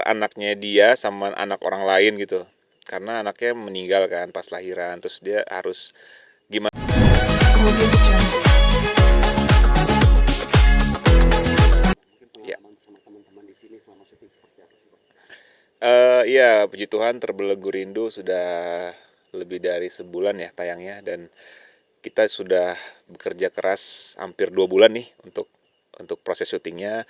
anaknya dia sama anak orang lain gitu, karena anaknya meninggal kan pas lahiran, terus dia harus gimana. Mungkin Ya, pengalaman sama teman-teman di sini selama syuting seperti apa sih, Bang? iya, puji Tuhan Terbelenggu Rindu sudah lebih dari sebulan ya tayangnya, dan kita sudah bekerja keras hampir 2 bulan nih untuk proses syutingnya.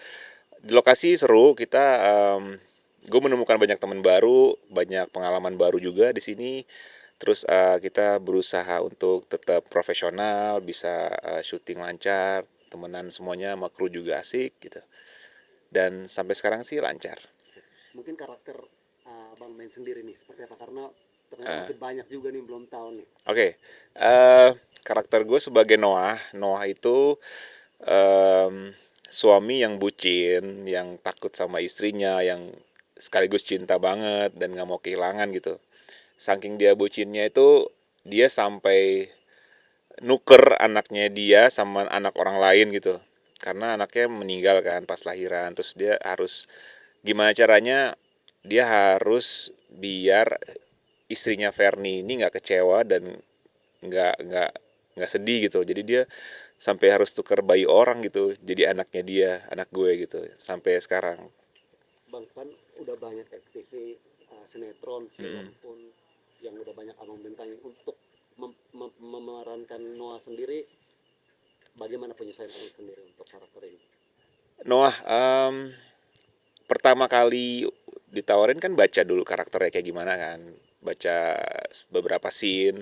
Di lokasi seru, gue menemukan banyak teman baru, banyak pengalaman baru juga di sini. Terus kita berusaha untuk tetap profesional, bisa syuting lancar, temenan semuanya sama kru juga asik gitu. Dan sampai sekarang sih lancar. Mungkin karakter Bang Ben sendiri nih seperti apa? Karena ternyata Eh, masih banyak juga nih belum tahu nih. Oke, eh, karakter gue sebagai Noah. Noah itu suami yang bucin, yang takut sama istrinya, yang sekaligus cinta banget dan nggak mau kehilangan gitu. Saking dia bucinnya itu, dia sampai nuker anaknya dia sama anak orang lain gitu. Karena anaknya meninggal kan pas lahiran, terus dia harus gimana caranya, dia harus biar istrinya Ferni ini nggak kecewa dan nggak nggak sedih gitu. Jadi dia sampai harus tuker bayi orang gitu jadi anaknya dia, anak gue gitu sampai sekarang. Bang kan udah banyak TV, sinetron, film Mm-mm. pun yang udah banyak Abang bentangin untuk memerankan Noah sendiri. Bagaimana penyesuaian Abang sendiri untuk karakter ini? Noah, pertama kali ditawarin kan baca dulu karakternya kayak gimana kan, baca beberapa scene,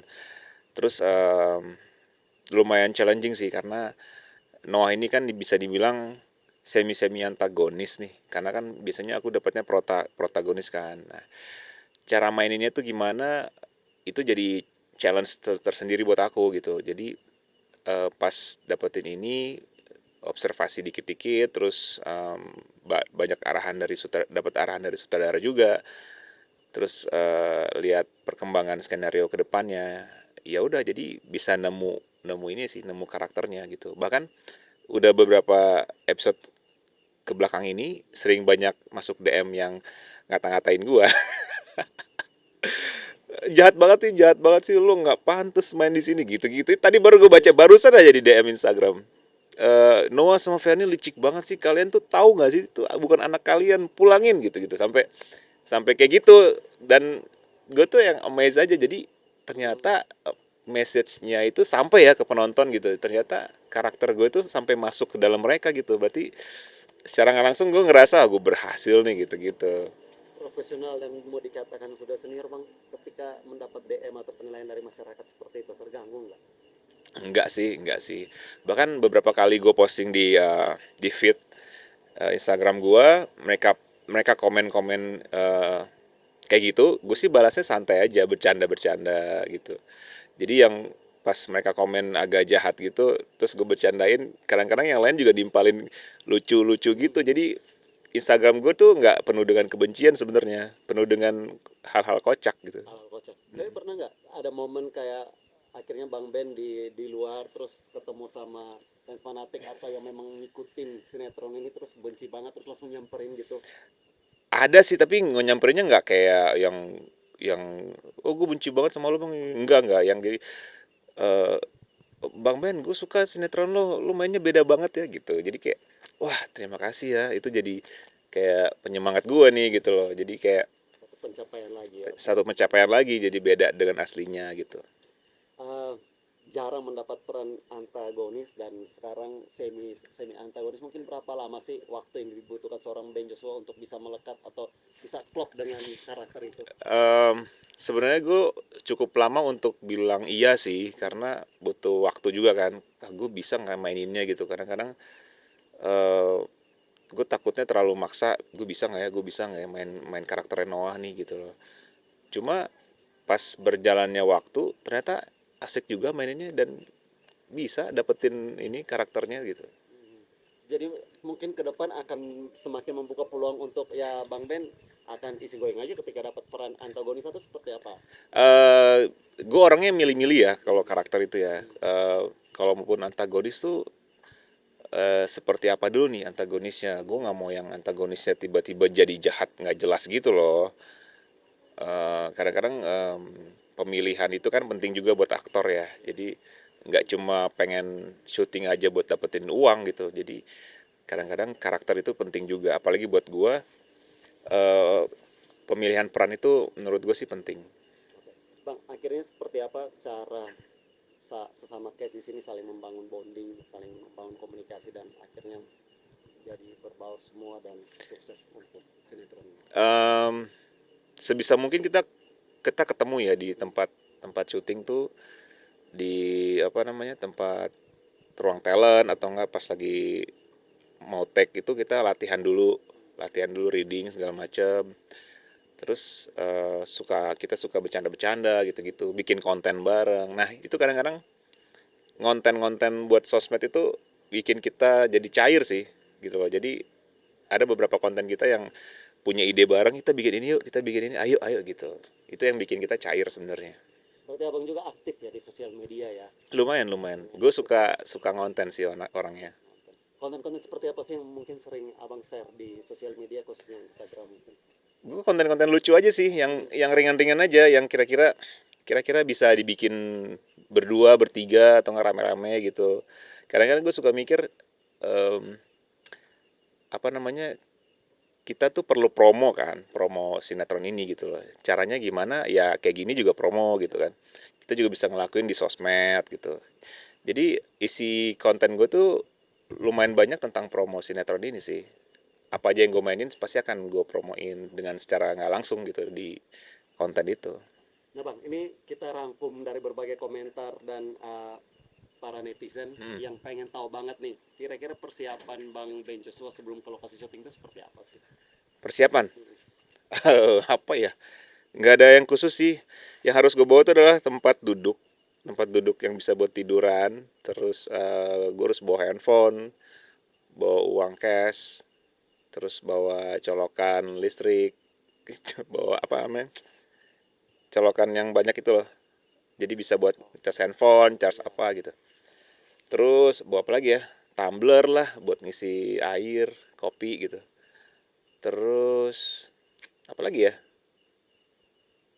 terus lumayan challenging sih karena Noah ini kan bisa dibilang semi antagonis nih, karena kan biasanya aku dapatnya protagonis kan. Nah, cara maininnya tuh gimana, itu jadi challenge tersendiri buat aku gitu. Jadi pas dapetin ini, observasi dikit-dikit, terus banyak arahan dari dapat arahan dari sutradara juga, terus lihat perkembangan skenario ke depannya. Ya udah, jadi bisa nemu nemu ini sih, nemu karakternya gitu. Bahkan udah beberapa episode ke belakang ini sering banyak masuk DM yang ngata-ngatain gua. Jahat banget sih lu, nggak pantas main di sini gitu-gitu. Tadi baru gue baca, barusan aja di DM Instagram. Noah sama Fernie licik banget sih, kalian tuh tahu nggak sih itu bukan anak kalian, pulangin gitu-gitu, sampai sampai kayak gitu. Dan gue tuh yang amazed aja, jadi ternyata message-nya itu sampai ya ke penonton gitu. Ternyata karakter gue tuh sampai masuk ke dalam mereka gitu. Berarti secara nggak langsung gue ngerasa gue berhasil nih gitu-gitu. Profesional dan mau dikatakan sudah senior Bang, ketika mendapat DM atau penilaian dari masyarakat seperti itu terganggu nggak? Enggak sih. Bahkan beberapa kali gue posting di feed Instagram gue, mereka mereka komen-komen kayak gitu, gue sih balasnya santai aja, bercanda-bercanda gitu. Jadi yang pas mereka komen agak jahat gitu, terus gue bercandain, kadang-kadang yang lain juga dimpalin lucu-lucu gitu. Jadi Instagram gue tuh nggak penuh dengan kebencian sebenarnya, penuh dengan hal-hal kocak gitu. Hal kocak. Tapi pernah nggak ada momen kayak akhirnya Bang Ben di luar terus ketemu sama fans fanatik atau yang memang ngikutin sinetron ini terus benci banget terus langsung nyamperin gitu? Ada sih, tapi nyamperinnya nggak kayak yang oh gue benci banget sama lo bang, enggak yang jadi eh, bang Ben gue suka sinetron lo mainnya beda banget ya gitu. Jadi kayak wah terima kasih ya, itu jadi kayak penyemangat gue nih gitu loh. Jadi kayak Satu pencapaian lagi ya Bang. satu pencapaian lagi, jadi beda dengan aslinya gitu. Eh, jarang mendapat peran antagonis dan sekarang semi semi antagonis, mungkin berapa lama sih waktu yang dibutuhkan seorang Ben Joshua untuk bisa melekat atau bisa klop dengan karakter itu? Sebenarnya gue cukup lama untuk bilang iya sih, karena butuh waktu juga kan. Gue bisa nggak maininnya gitu. Kadang-kadang eh, gue takutnya terlalu maksa. Gue bisa nggak ya main main karakternya Noah nih gitu loh. Cuma pas berjalannya waktu ternyata asik juga maininnya, dan bisa dapetin ini karakternya gitu. Jadi mungkin ke depan akan semakin membuka peluang untuk ya Bang Ben akan isi going aja ketika dapat peran antagonis atau seperti apa? Gue orangnya milih-milih ya kalau karakter itu ya. Kalau maupun antagonis tuh seperti apa dulu nih antagonisnya. Gue nggak mau yang antagonisnya tiba-tiba jadi jahat nggak jelas gitu loh. Kadang-kadang pemilihan itu kan penting juga buat aktor ya. Jadi nggak cuma pengen syuting aja buat dapetin uang gitu. Jadi kadang-kadang karakter itu penting juga. Apalagi buat gue, eh, pemilihan peran itu menurut gue sih penting. Oke. Bang, akhirnya seperti apa cara sesama cast di sini saling membangun bonding, saling membangun komunikasi dan akhirnya jadi berbaur semua dan sukses untuk sinetron ini. Em, Sebisa mungkin kita kita ketemu ya di tempat tempat syuting tuh, di apa namanya, tempat ruang talent atau enggak pas lagi mau take itu kita latihan dulu reading segala macam. Terus kita suka bercanda-bercanda gitu-gitu, bikin konten bareng. Nah itu kadang-kadang konten-konten buat sosmed itu bikin kita jadi cair sih gitu loh. Jadi ada beberapa konten kita yang punya ide bareng, kita bikin ini yuk, kita bikin ini, ayo ayo gitu. Itu yang bikin kita cair sebenarnya. Berarti abang juga aktif ya di sosial media ya. Lumayan lumayan. Gue suka suka ngonten sih orangnya. Konten-konten seperti apa sih yang mungkin sering abang share di sosial media khususnya Instagram mungkin? Gue konten-konten lucu aja sih, yang ringan-ringan aja, yang kira-kira bisa dibikin berdua, bertiga atau nggak rame-rame gitu. Kadang-kadang gue suka mikir, em, apa namanya, kita tuh perlu promo kan, promo sinetron ini gitu loh. Caranya gimana? Ya kayak gini juga promo gitu kan. Kita juga bisa ngelakuin di sosmed gitu. Jadi isi konten gue tuh lumayan banyak tentang promo sinetron ini sih. Apa aja yang gue mainin pasti akan gue promoin dengan secara nggak langsung gitu di konten itu. Nah bang, ini kita rangkum dari berbagai komentar dan para netizen Hmm. yang pengen tahu banget nih, kira-kira persiapan Bang Ben Joshua sebelum ke lokasi syuting itu seperti apa sih? Persiapan apa ya? Nggak ada yang khusus sih. Yang harus gue bawa itu adalah tempat duduk yang bisa buat tiduran. Terus gue harus bawa handphone, bawa uang cash, terus bawa colokan listrik, bawa apa namanya, colokan yang banyak itu loh. Jadi bisa buat charge handphone, charge apa gitu. Terus bawa apa lagi ya? Tumbler lah buat ngisi air, kopi gitu. Terus apa lagi ya?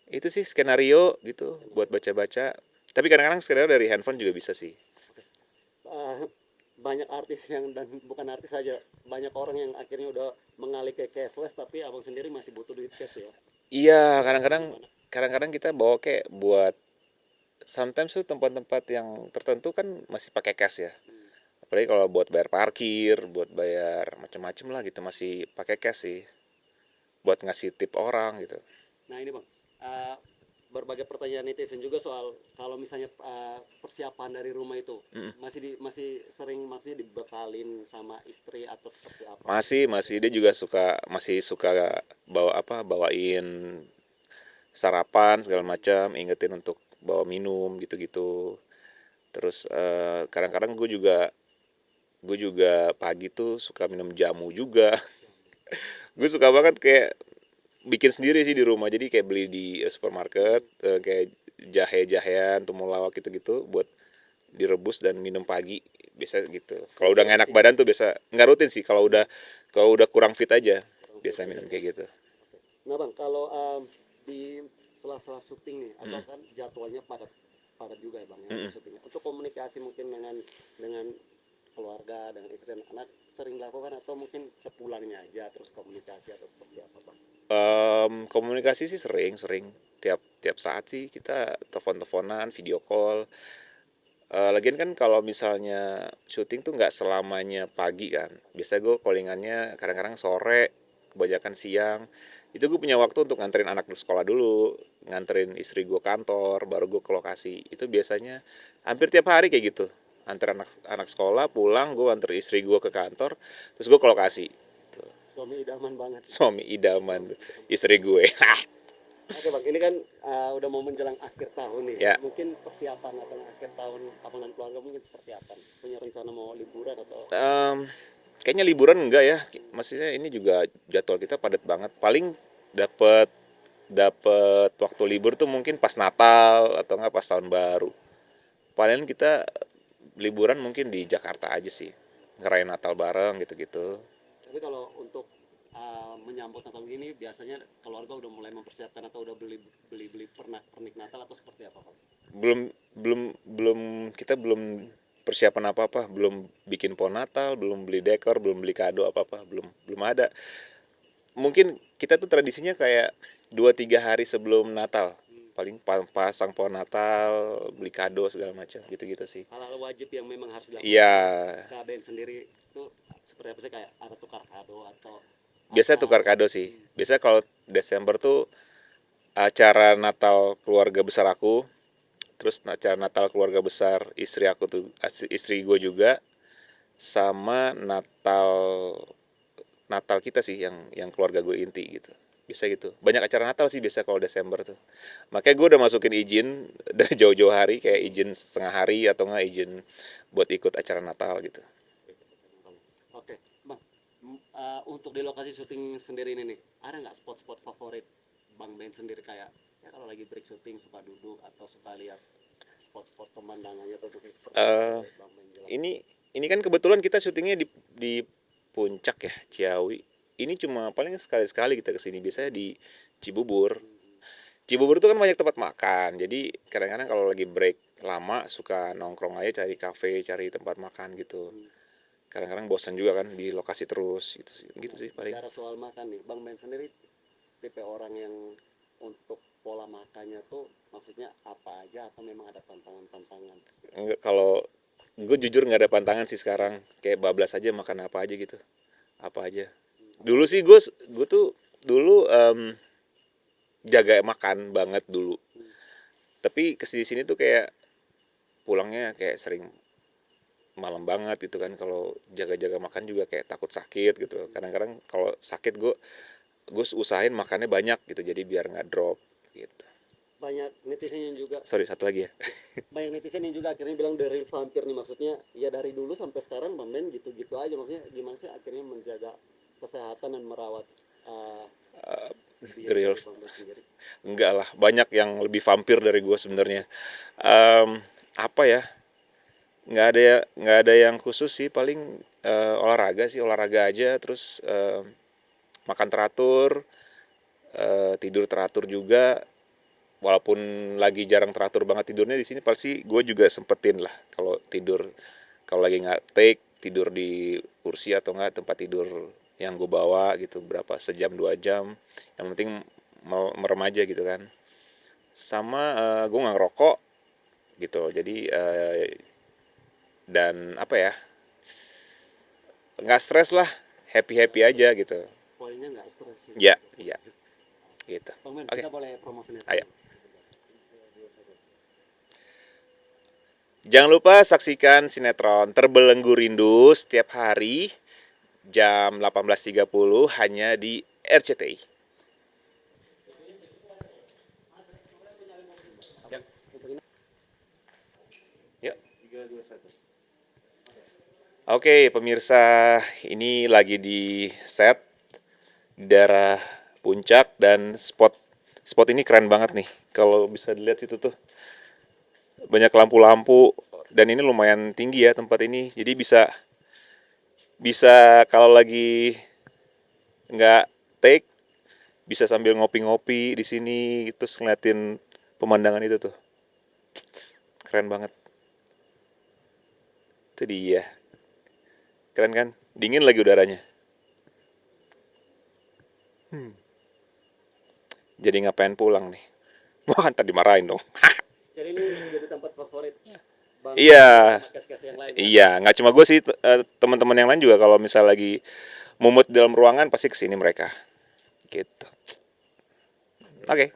Itu sih skenario gitu buat baca-baca. Tapi kadang-kadang skenario dari handphone juga bisa sih. Eh, banyak artis yang, dan bukan artis saja, banyak orang yang akhirnya udah mengalih ke cashless tapi abang sendiri masih butuh duit cash ya. Iya, Itu kadang-kadang gimana? kadang-kadang kita bawa kayak buat sometimes tuh tempat-tempat yang tertentu kan masih pakai cash ya. Hmm. Apalagi kalau buat bayar parkir, buat bayar macam-macam lah gitu masih pakai cash sih. Buat ngasih tip orang gitu. Nah ini bang, eh, berbagai pertanyaan netizen juga soal kalau misalnya persiapan dari rumah itu Mm. masih sering maksudnya dibekalin sama istri atau seperti apa? Masih dia juga masih suka bawain sarapan segala macam, ingetin untuk bawa minum gitu-gitu. Terus kadang-kadang gue juga pagi tuh suka minum jamu juga. Gue suka banget kayak bikin sendiri sih di rumah. Jadi kayak beli di supermarket, kayak jahe-jahean, temulawak gitu-gitu buat direbus dan minum pagi. Biasa gitu. Kalau udah Berarti nggak enak rutin. badan tuh biasa nggak rutin sih. Kalau udah kurang fit aja Kurang fit biasa ya. minum kayak gitu. Oke. Nah bang, kalau di sela-sela syuting nih, Mm-mm. abang kan jadwalnya padat padat juga ya bang ya untuk Mm-mm. syutingnya. Untuk komunikasi mungkin dengan keluarga, dengan istri dan anak sering dilakukan atau mungkin sepulangnya aja terus komunikasi atau seperti apa bang? Komunikasi sih sering tiap tiap saat sih kita telepon-teleponan, video call. Lagian kan kalau misalnya syuting tuh nggak selamanya pagi kan. Biasa gue callingannya kadang-kadang sore, kebanyakan siang. Itu gue punya waktu untuk nganterin anak sekolah dulu, nganterin istri gue kantor, baru gue ke lokasi. Itu biasanya hampir tiap hari kayak gitu. Antar anak anak sekolah, pulang gue antar istri gue ke kantor, terus gue ke lokasi. Gitu. Suami idaman banget. Suami idaman Suami idaman. istri gue. Oke bang, ini kan udah mau menjelang akhir tahun nih. Ya, Mungkin persiapan atau akhir tahun abang dan keluarga mungkin seperti apa nih? Punya rencana mau liburan atau? em, kayaknya liburan enggak ya. Maksudnya ini juga jadwal kita padat banget. Paling dapat dapat waktu libur tuh mungkin pas Natal atau enggak pas tahun baru. Paling kita liburan mungkin di Jakarta aja sih. ngerayain Natal bareng gitu-gitu. Tapi kalau untuk menyambut Natal gini biasanya keluarga udah mulai mempersiapkan atau udah beli pernik Natal atau seperti apa, Pak? Belum belum belum kita belum persiapan apa-apa, belum bikin pohon Natal, belum beli dekor, belum beli kado apa-apa, belum belum ada. Mungkin kita tuh tradisinya kayak 2-3 hari sebelum Natal. Paling pasang pohon Natal, beli kado segala macam gitu-gitu sih. Hal-hal wajib yang memang harus dilakukan Iya, oleh KBN sendiri itu seperti apa sih, kayak ada tukar kado atau biasa apa? tukar kado sih. Biasa kalau Desember tuh acara Natal keluarga besar aku, terus acara Natal keluarga besar istri aku tuh, istri gue juga, sama Natal Natal kita sih yang keluarga gue inti gitu. Bisa gitu. Banyak acara Natal sih biasa kalau Desember tuh. Makanya gue udah masukin izin dari jauh-jauh hari, kayak izin setengah hari atau enggak izin buat ikut acara Natal gitu. Oke, Bang. Untuk di lokasi syuting sendiri ini nih, ada nggak spot-spot favorit Bang Ben sendiri, kayak ya kalau lagi break syuting suka duduk atau suka lihat spot-spot pemandangannya atau mungkin seperti apa? Eh Boleh Bang Ben jelaskan. ini kan kebetulan kita syutingnya di Puncak ya, Ciawi. Ini cuma paling sekali-sekali kita kesini, biasanya di Cibubur. Cibubur itu kan banyak tempat makan, jadi kadang-kadang kalau lagi break lama suka nongkrong aja, cari kafe, cari tempat makan gitu. Kadang-kadang bosan juga kan di lokasi terus gitu Nah, sih paling. bicara soal makan nih, Bang Ben sendiri tipe orang yang untuk pola makannya tuh maksudnya apa aja atau memang ada pantangan-pantangan? Enggak, kalau gue jujur nggak ada pantangan sih sekarang, kayak bablas aja makan apa aja gitu, apa aja. Dulu Apalagi sih gue tuh dulu jaga makan banget dulu, tapi kesini sini tuh kayak pulangnya kayak sering malam banget gitu kan. Kalau jaga-jaga makan juga kayak takut sakit gitu. Kadang-kadang kalau sakit gue usahain makannya banyak gitu, jadi biar nggak drop gitu. banyak netizen yang juga Sorry, satu lagi ya. banyak netizen yang juga akhirnya bilang dari vampir nih, maksudnya ya dari dulu sampai sekarang Bang Ben gitu-gitu aja, maksudnya gimana sih akhirnya menjaga kesehatan dan merawat uh, diri Real. dari Bang Ben sendiri? Enggak lah, banyak yang lebih vampir dari gue sebenarnya. Em, apa ya, nggak ada yang khusus sih, paling olahraga sih, olahraga aja, terus makan teratur, tidur teratur juga. Walaupun lagi jarang teratur banget tidurnya di sini, pasti gue juga sempetin lah kalau tidur. Kalau lagi nggak take, tidur di kursi atau nggak tempat tidur yang gue bawa gitu, berapa sejam 2 jam. Yang penting merem aja gitu kan. Sama gue nggak ngerokok gitu. Jadi dan apa ya, nggak stres lah, happy happy aja gitu. Poinnya nggak stres ya. Ya, iya gitu. Bang Ben, Oke, kita boleh promosi ayo. netral. Jangan lupa saksikan sinetron Terbelenggu Rindu setiap hari jam 18.30 hanya di RCTI. Ya. Untuk ini Ya. Oke, pemirsa, ini lagi di set daerah Puncak, dan spot spot ini keren banget nih. Kalau bisa dilihat situ tuh banyak lampu-lampu, dan ini lumayan tinggi ya tempat ini. Jadi bisa bisa kalau lagi nggak take, bisa sambil ngopi-ngopi di sini terus ngeliatin pemandangan itu tuh. Keren banget. Itu dia. Keren kan? Dingin lagi udaranya. Jadi nggak pengen pulang nih. Wah, ntar dimarahin dong. jadi ini jadi tempat favorit Bang Ben Iya, bersama kes-kes yang lain ya. iya, nggak cuma gue sih, teman-teman yang lain juga kalau misal lagi mumut dalam ruangan pasti kesini mereka. Gitu. Oke.